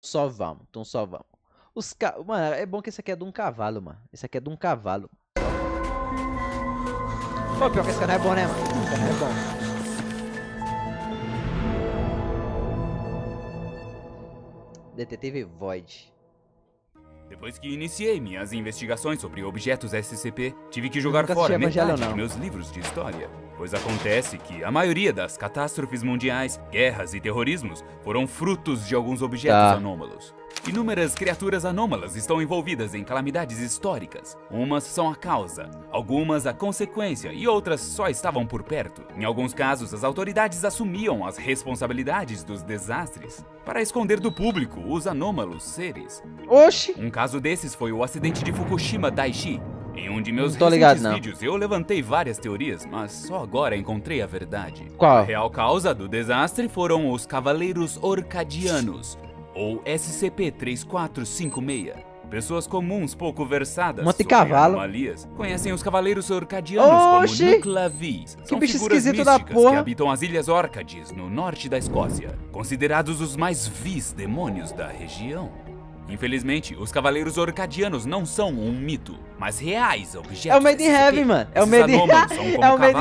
Só vamos, então só vamos. Mano, é bom que esse aqui é de um cavalo, mano. Esse aqui é de um cavalo. Pô, pior que esse canal é bom, né, mano? Esse canal é bom. Detetive Void. Depois que iniciei minhas investigações sobre objetos SCP, tive que jogar fora metade de meus livros de história. Pois acontece que a maioria das catástrofes mundiais, guerras e terrorismos foram frutos de alguns objetos anômalos. Inúmeras criaturas anômalas estão envolvidas em calamidades históricas. Umas são a causa, algumas a consequência e outras só estavam por perto. Em alguns casos, as autoridades assumiam as responsabilidades dos desastres para esconder do público os anômalos seres. Oxi! Um caso desses foi o acidente de Fukushima Daiichi. Em um de meus recentes vídeos eu levantei várias teorias, mas só agora encontrei a verdade. Qual? A real causa do desastre foram os Cavaleiros Orcadianos, ou SCP-3456. Pessoas comuns pouco versadas sobre anomalias conhecem os Cavaleiros Orcadianos como Nuclavis. São figuras místicas que habitam as Ilhas Orcades, no norte da Escócia, considerados os mais vis demônios da região. Infelizmente, os Cavaleiros Orcadianos não são um mito, mas reais objetos. É o Made in Heaven, mano. É o Made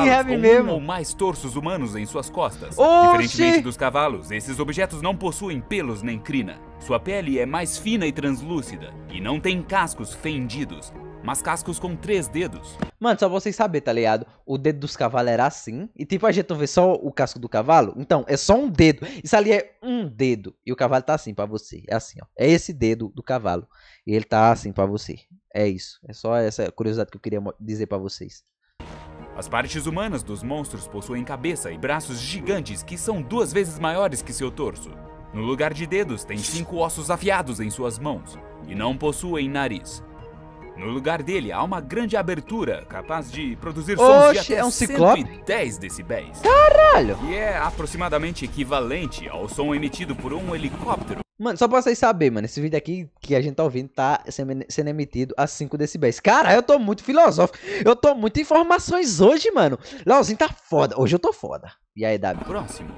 in Heaven mesmo. Ou mais torsos humanos em suas costas. Diferentemente dos cavalos, esses objetos não possuem pelos nem crina. Sua pele é mais fina e translúcida, e não tem cascos fendidos, mas cascos com 3 dedos. Mano, só pra vocês saberem, tá ligado? O dedo dos cavalos era assim. E tipo, a gente não vê só o casco do cavalo. Então, é só um dedo. Isso ali é um dedo. E o cavalo tá assim pra você. É assim, ó. É esse dedo do cavalo. E ele tá assim pra você. É isso. É só essa curiosidade que eu queria dizer pra vocês. As partes humanas dos monstros possuem cabeça e braços gigantes que são 2 vezes maiores que seu torso. No lugar de dedos, tem 5 ossos afiados em suas mãos. E não possuem nariz. No lugar dele, há uma grande abertura, capaz de produzir sons de até 110 decibéis. Caralho! Que é aproximadamente equivalente ao som emitido por um helicóptero. Mano, só pra vocês saberem, mano, esse vídeo aqui que a gente tá ouvindo tá sendo emitido a 5 decibéis. Cara, eu tô muito filosófico. Eu tô muito informações hoje, mano. Leozinho tá foda. Hoje eu tô foda. E aí, W? Próximo.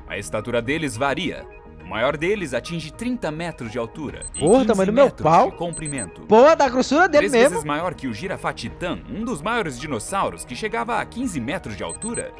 A estatura deles varia. O maior deles atinge 30 metros de altura e 15 tamanho do meu pau. de comprimento. Porra, da grossura dele 3 mesmo. vezes maior que o Girafa Titã, um dos maiores dinossauros que chegava a 15 metros de altura.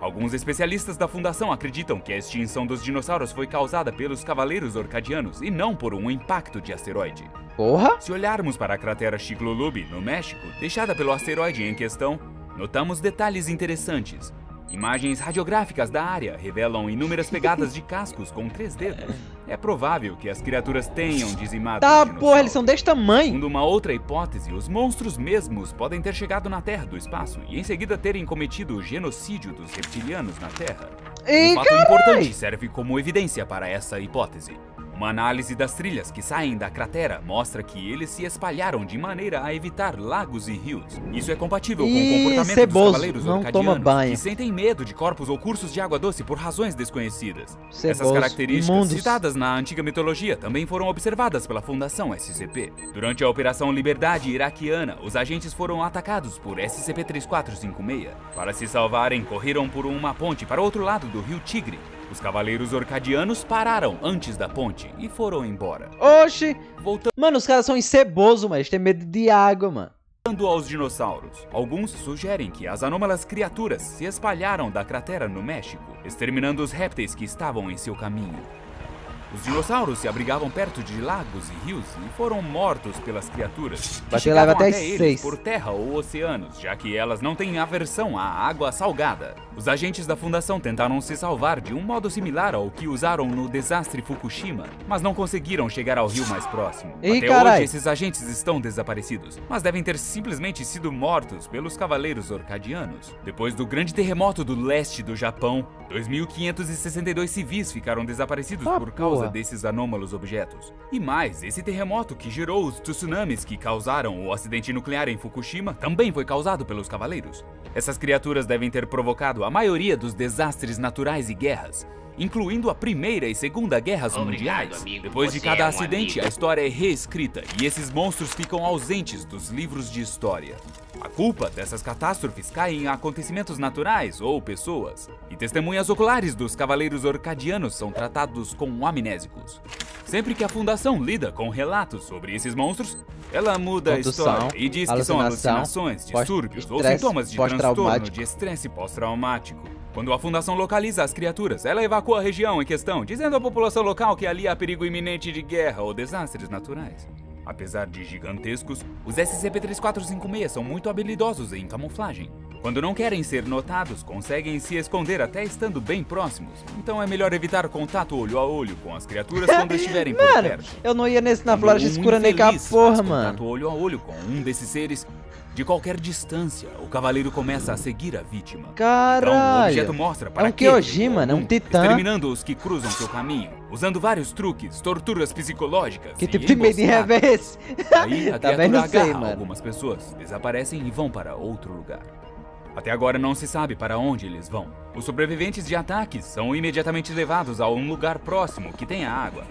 Alguns especialistas da Fundação acreditam que a extinção dos dinossauros foi causada pelos Cavaleiros Orcadianos e não por um impacto de asteroide. Porra! Se olharmos para a cratera Chicxulub, no México, deixada pelo asteroide em questão, notamos detalhes interessantes. Imagens radiográficas da área revelam inúmeras pegadas de cascos com 3 dedos. É provável que as criaturas tenham dizimado os dinossauros. Porra, eles são desse tamanho. Segundo uma outra hipótese, os monstros mesmos podem ter chegado na Terra do espaço e em seguida terem cometido o genocídio dos reptilianos na Terra. Um fato importante serve como evidência para essa hipótese. Uma análise das trilhas que saem da cratera mostra que eles se espalharam de maneira a evitar lagos e rios. Isso é compatível com o comportamento dos Cavaleiros Orcadianos, que sentem medo de corpos ou cursos de água doce por razões desconhecidas. Essas características, citadas na antiga mitologia, também foram observadas pela Fundação SCP. Durante a Operação Liberdade iraquiana, os agentes foram atacados por SCP-3456. Para se salvarem, correram por uma ponte para o outro lado do rio Tigre. Os Cavaleiros Orcadianos pararam antes da ponte e foram embora. Oxi! Mano, os caras são encebosos, mano. Eles têm medo de água, mano. Voltando aos dinossauros, alguns sugerem que as anômalas criaturas se espalharam da cratera no México, exterminando os répteis que estavam em seu caminho. Os dinossauros se abrigavam perto de lagos e rios e foram mortos pelas criaturas que chegavam até eles por terra ou oceanos, já que elas não têm aversão à água salgada. Os agentes da Fundação tentaram se salvar de um modo similar ao que usaram no desastre Fukushima, mas não conseguiram chegar ao rio mais próximo. Até hoje esses agentes estão desaparecidos, mas devem ter simplesmente sido mortos pelos Cavaleiros Orcadianos. Depois do grande terremoto do leste do Japão, 2.562 civis ficaram desaparecidos por causa desses anômalos objetos. E mais, esse terremoto que gerou os tsunamis que causaram o acidente nuclear em Fukushima também foi causado pelos Cavaleiros. Essas criaturas devem ter provocado a maioria dos desastres naturais e guerras, incluindo a Primeira e Segunda Guerras Mundiais. Depois de cada acidente, a história é reescrita e esses monstros ficam ausentes dos livros de história. A culpa dessas catástrofes cai em acontecimentos naturais ou pessoas, e testemunhas oculares dos Cavaleiros Orcadianos são tratados como amnésicos. Sempre que a Fundação lida com relatos sobre esses monstros, ela muda a história e diz que são alucinações, distúrbios ou sintomas de transtorno de estresse pós-traumático. Quando a Fundação localiza as criaturas, ela evacua a região em questão, dizendo à população local que ali há perigo iminente de guerra ou desastres naturais. Apesar de gigantescos, os SCP-3456 são muito habilidosos em camuflagem. Quando não querem ser notados, conseguem se esconder até estando bem próximos. Então é melhor evitar contato olho a olho com as criaturas quando estiverem por perto. Eu não ia na floresta escura nem com a porra, mano. Contato olho a olho com um desses seres, de qualquer distância, o cavaleiro começa a seguir a vítima. Caralho! Então, o objeto mostra para um Kyojima, né? Um titã. Exterminando os que cruzam seu caminho, usando vários truques, torturas psicológicas. Que tipo de Made in Heaven é esse? Aí a criatura agarra algumas pessoas, desaparecem e vão para outro lugar. Até agora não se sabe para onde eles vão. Os sobreviventes de ataques são imediatamente levados a um lugar próximo que tenha água.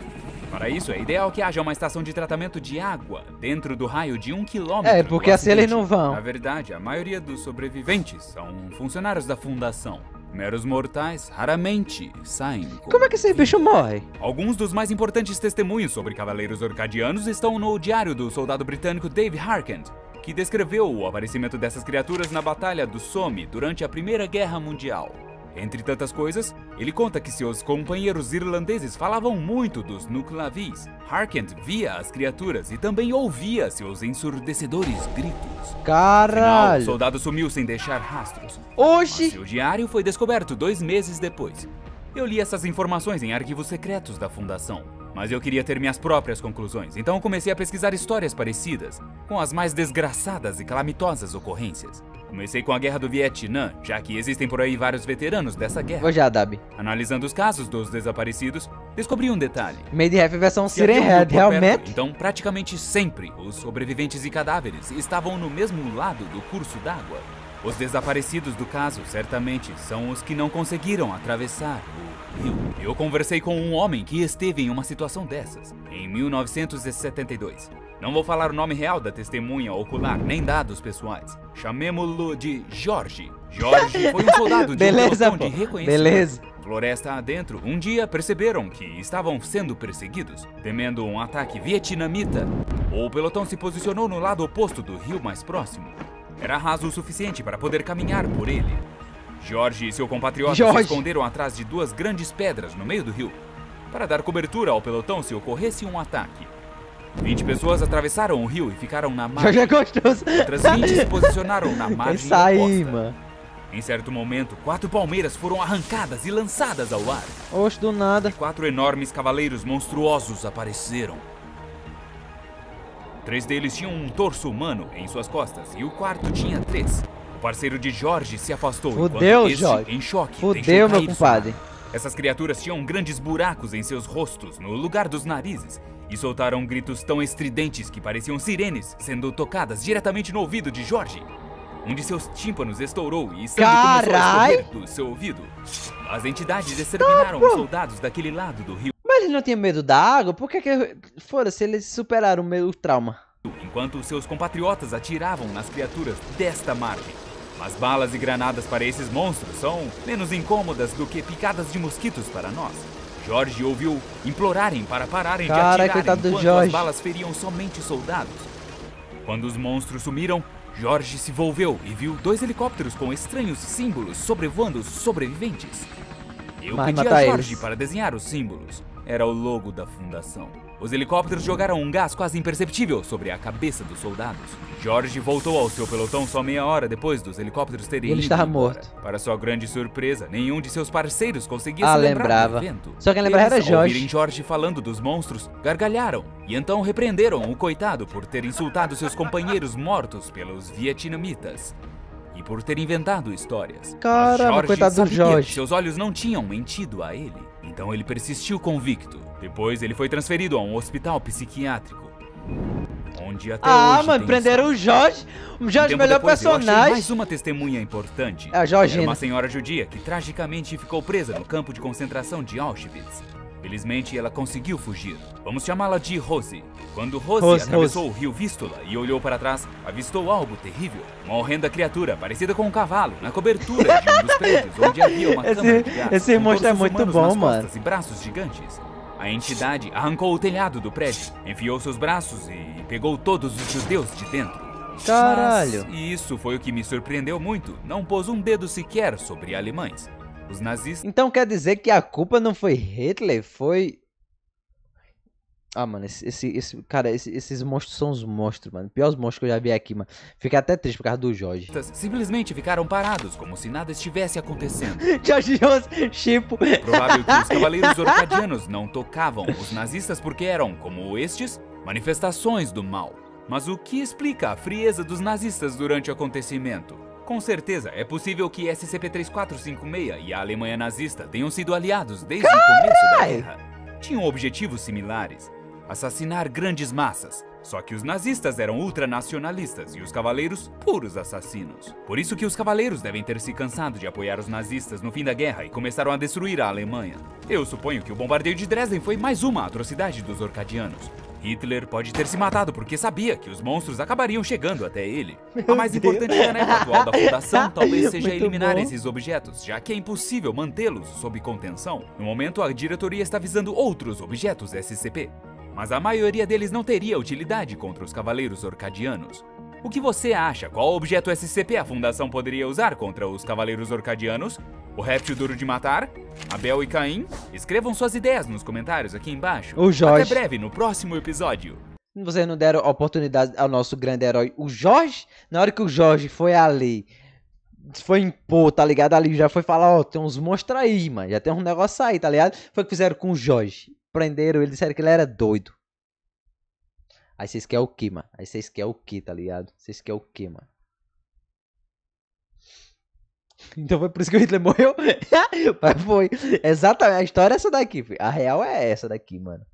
Para isso, é ideal que haja uma estação de tratamento de água dentro do raio de 1 quilômetro. É, porque assim eles não vão. Na verdade, a maioria dos sobreviventes são funcionários da Fundação. Meros mortais raramente saem. Como é que esse bicho morre? Alguns dos mais importantes testemunhos sobre cavaleiros orcadianos estão no diário do soldado britânico Dave Harkand, que descreveu o aparecimento dessas criaturas na Batalha do Somme durante a Primeira Guerra Mundial. Entre tantas coisas, ele conta que seus companheiros irlandeses falavam muito dos Nuclavis. Harkand via as criaturas e também ouvia seus ensurdecedores gritos. Caralho! Afinal, o soldado sumiu sem deixar rastros. Oxi! Seu diário foi descoberto 2 meses depois. Eu li essas informações em arquivos secretos da Fundação, mas eu queria ter minhas próprias conclusões, então comecei a pesquisar histórias parecidas, com as mais desgraçadas e calamitosas ocorrências. Comecei com a Guerra do Vietnã, já que existem por aí vários veteranos dessa guerra. Vou já, Dabi. Analisando os casos dos desaparecidos, descobri um detalhe. Made in Heaven versão Siren Head, realmente? Então, praticamente sempre, os sobreviventes e cadáveres estavam no mesmo lado do curso d'água. Os desaparecidos do caso, certamente, são os que não conseguiram atravessar o rio. Eu conversei com um homem que esteve em uma situação dessas, em 1972. Não vou falar o nome real da testemunha ocular, nem dados pessoais. Chamemo-lo de Jorge. Jorge foi um soldado de um pelotão de reconhecimento. Beleza. Floresta adentro, um dia perceberam que estavam sendo perseguidos, temendo um ataque vietnamita. O pelotão se posicionou no lado oposto do rio mais próximo. Era raso o suficiente para poder caminhar por ele. Jorge e seu compatriota se esconderam atrás de 2 grandes pedras no meio do rio, para dar cobertura ao pelotão se ocorresse um ataque. 20 pessoas atravessaram o rio e ficaram na margem. Jorge é gostoso. Outras 20 se posicionaram na margem oposta. Mano. Em certo momento, 4 palmeiras foram arrancadas e lançadas ao ar. Oxe, do nada. E 4 enormes cavaleiros monstruosos apareceram. 3 deles tinham um torso humano em suas costas e o quarto tinha 3. O parceiro de Jorge se afastou. Fudeu, Jorge. Em choque, fudeu, meu compadre. Essas criaturas tinham grandes buracos em seus rostos, no lugar dos narizes, e soltaram gritos tão estridentes que pareciam sirenes sendo tocadas diretamente no ouvido de Jorge. Um de seus tímpanos estourou e sangue começou a escorrer do seu ouvido. As entidades exterminaram os soldados daquele lado do rio. Mas ele não tinha medo da água? Por que foda-se, eles superaram o trauma? Enquanto seus compatriotas atiravam nas criaturas desta margem. As balas e granadas para esses monstros são menos incômodas do que picadas de mosquitos para nós. Jorge ouviu implorarem para pararem de atirar enquanto as balas feriam somente soldados. Quando os monstros sumiram, Jorge se volveu e viu 2 helicópteros com estranhos símbolos sobrevoando os sobreviventes. Eu pedi a Jorge para desenhar os símbolos. Era o logo da Fundação. Os helicópteros jogaram um gás quase imperceptível sobre a cabeça dos soldados. Jorge voltou ao seu pelotão só meia hora depois dos helicópteros terem ido embora. Morto. Para sua grande surpresa, nenhum de seus parceiros conseguia se lembrar do evento. Só quem lembrava era Jorge. Ao ouvirem Jorge falando dos monstros, gargalharam e então repreenderam o coitado por ter insultado seus companheiros mortos pelos vietnamitas e por ter inventado histórias. Caramba, coitado do Jorge. Seus olhos não tinham mentido a ele. Então ele persistiu convicto. Depois ele foi transferido a um hospital psiquiátrico, onde até hoje mano, prenderam o Jorge. O Jorge é o melhor personagem. Eu achei mais uma testemunha importante. É a Georgina. Era uma senhora judia que tragicamente ficou presa no campo de concentração de Auschwitz. Felizmente ela conseguiu fugir. Vamos chamá-la de Rose. Quando Rose atravessou o rio Vístula e olhou para trás, avistou algo terrível. Uma horrenda criatura parecida com um cavalo na cobertura de um dos prédios onde havia uma câmara de gás. Esse monstro é muito bom, mano. E braços gigantes. A entidade arrancou o telhado do prédio, enfiou seus braços e pegou todos os judeus de dentro. Caralho. Mas, e isso foi o que me surpreendeu muito, não pôs um dedo sequer sobre alemães. Os nazistas... Então quer dizer que a culpa não foi Hitler, foi... Ah, mano, cara, esses monstros são os monstros, mano. Piores monstros que eu já vi aqui, mano. Fiquei até triste por causa do Jorge. simplesmente ficaram parados, como se nada estivesse acontecendo. Jorge Jones, Chipo. Provável que os cavaleiros orcadianos não tocavam os nazistas porque eram, como estes, manifestações do mal. Mas o que explica a frieza dos nazistas durante o acontecimento? Com certeza, é possível que SCP-3456 e a Alemanha nazista tenham sido aliados desde o começo da guerra. Tinham objetivos similares: assassinar grandes massas. Só que os nazistas eram ultranacionalistas e os cavaleiros puros assassinos. Por isso que os cavaleiros devem ter se cansado de apoiar os nazistas no fim da guerra e começaram a destruir a Alemanha. Eu suponho que o bombardeio de Dresden foi mais uma atrocidade dos orcadianos. Hitler pode ter se matado porque sabia que os monstros acabariam chegando até ele. A mais importante tarefa atual da Fundação talvez seja eliminar esses objetos, já que é impossível mantê-los sob contenção. No momento, a diretoria está visando outros objetos SCP, mas a maioria deles não teria utilidade contra os cavaleiros orcadianos. O que você acha? Qual objeto SCP a Fundação poderia usar contra os cavaleiros orcadianos? O réptil duro de matar? Abel e Caim? Escrevam suas ideias nos comentários aqui embaixo. O Jorge. Até breve no próximo episódio. Vocês não deram oportunidade ao nosso grande herói, o Jorge? Na hora que o Jorge foi ali, foi impor, tá ligado? Ali já foi falar, ó, tem uns monstros aí, mano. Já tem um negócio aí, tá ligado? Foi o que fizeram com o Jorge. Prenderam ele, disseram que ele era doido. Aí vocês querem o que, mano? Aí vocês querem o que, tá ligado? Vocês querem o que, mano? Então foi por isso que o Hitler morreu? Mas foi. Exatamente, a história é essa daqui, filho. A real é essa daqui, mano.